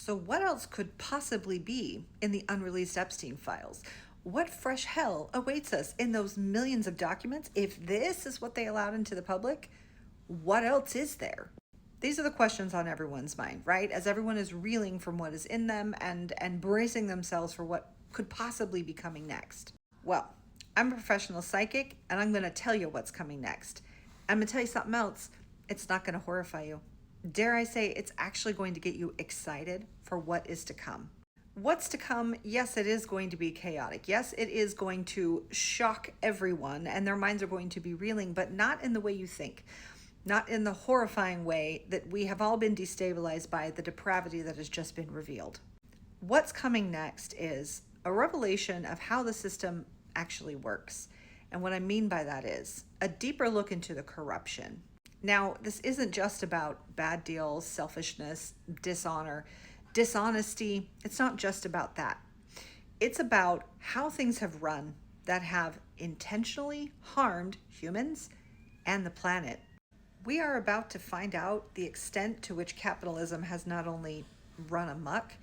So what else could possibly be in the unreleased Epstein files? What fresh hell awaits us in those millions of documents? If this is what they allowed into the public, what else is there? These are the questions on everyone's mind, right? As everyone is reeling from what is in them and bracing themselves for what could possibly be coming next. Well, I'm a professional psychic, and I'm going to tell you what's coming next. I'm going to tell you something else. It's not going to horrify you. Dare I say, it's actually going to get you excited for what is to come. What's to come? Yes, it is going to be chaotic. Yes, it is going to shock everyone, and their minds are going to be reeling, but not in the way you think. Not in the horrifying way that we have all been destabilized by the depravity that has just been revealed. What's coming next is a revelation of how the system actually works. And what I mean by that is a deeper look into the corruption. Now, this isn't just about bad deals, selfishness, dishonor, dishonesty. It's not just about that. It's about how things have run that have intentionally harmed humans and the planet. We are about to find out the extent to which capitalism has not only run amok,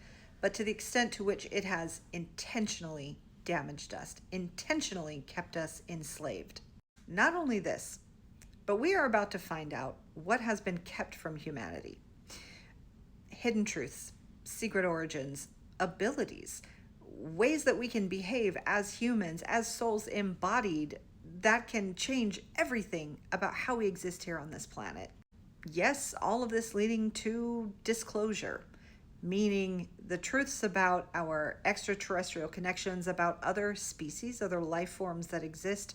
but to the extent to which it has intentionally damaged us, intentionally kept us enslaved. Not only this, but we are about to find out what has been kept from humanity. Hidden truths, secret origins, abilities, ways that we can behave as humans, as souls embodied, that can change everything about how we exist here on this planet. Yes, all of this leading to disclosure, meaning the truths about our extraterrestrial connections, about other species, other life forms that exist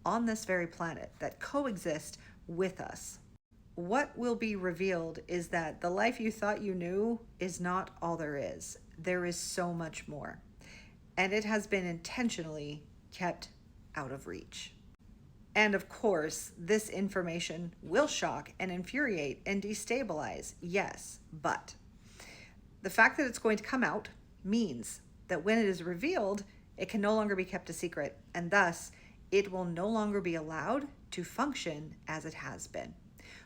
on this very planet, that coexist with us. What will be revealed is that the life you thought you knew is not all there is. There is so much more. And it has been intentionally kept out of reach. And of course, this information will shock and infuriate and destabilize, yes, but the fact that it's going to come out means that when it is revealed, it can no longer be kept a secret, and thus it will no longer be allowed to function as it has been.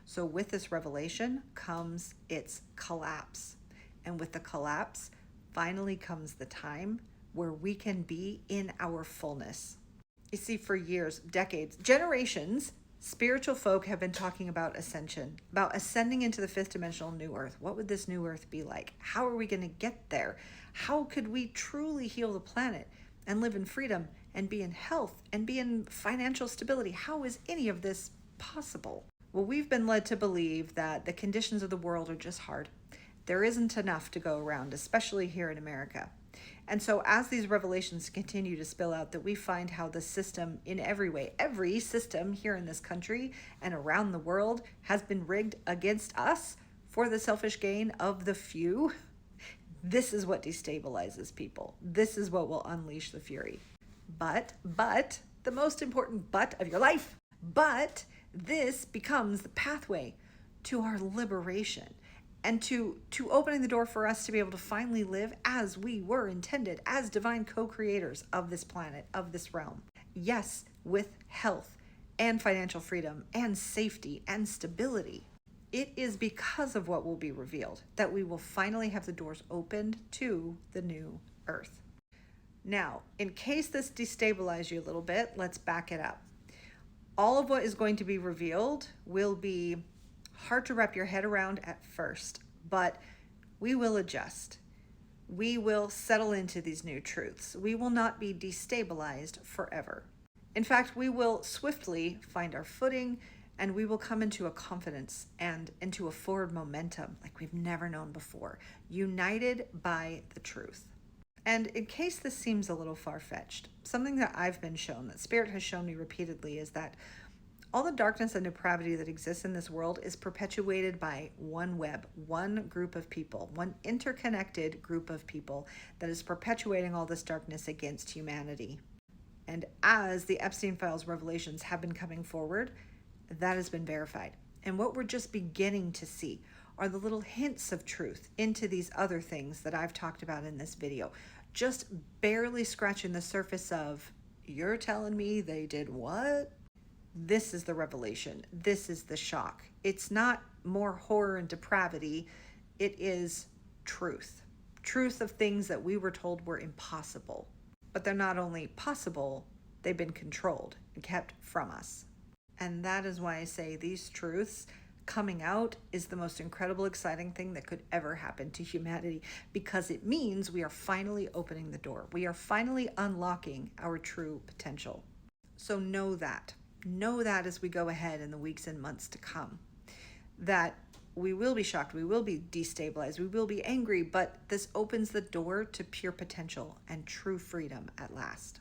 So with this revelation comes its collapse. And with the collapse, finally comes the time where we can be in our fullness. You see, for years, decades, generations, spiritual folk have been talking about ascension, about ascending into the fifth dimensional new earth. What would this new earth be like? How are we going to get there? How could we truly heal the planet and live in freedom and be in health and be in financial stability? How is any of this possible? Well, we've been led to believe that the conditions of the world are just hard. There isn't enough to go around, especially here in America. And so as these revelations continue to spill out, that we find how the system in every way, every system here in this country and around the world has been rigged against us for the selfish gain of the few. This is what destabilizes people. This is what will unleash the fury. But, the most important but of your life, but this becomes the pathway to our liberation and to opening the door for us to be able to finally live as we were intended, as divine co-creators of this planet, of this realm. Yes, with health and financial freedom and safety and stability. It is because of what will be revealed that we will finally have the doors opened to the new earth. Now, in case this destabilizes you a little bit, let's back it up. All of what is going to be revealed will be hard to wrap your head around at first, but we will adjust. We will settle into these new truths. We will not be destabilized forever. In fact, we will swiftly find our footing, and we will come into a confidence and into a forward momentum like we've never known before, united by the truth. And in case this seems a little far-fetched, something that I've been shown, that Spirit has shown me repeatedly, is that all the darkness and depravity that exists in this world is perpetuated by one web, one group of people, one interconnected group of people that is perpetuating all this darkness against humanity. And as the Epstein Files revelations have been coming forward, that has been verified. And what we're just beginning to see are the little hints of truth into these other things that I've talked about in this video. Just barely scratching the surface of, you're telling me they did what? This is the revelation. This is the shock. It's not more horror and depravity. It is truth. truth of things that we were told were impossible. But they're not only possible, they've been controlled and kept from us. And that is why I say these truths coming out is the most incredible, exciting thing that could ever happen to humanity, because it means we are finally opening the door. We are finally unlocking our true potential. So know that. Know that as we go ahead in the weeks and months to come, that we will be shocked, we will be destabilized, we will be angry, but this opens the door to pure potential and true freedom at last.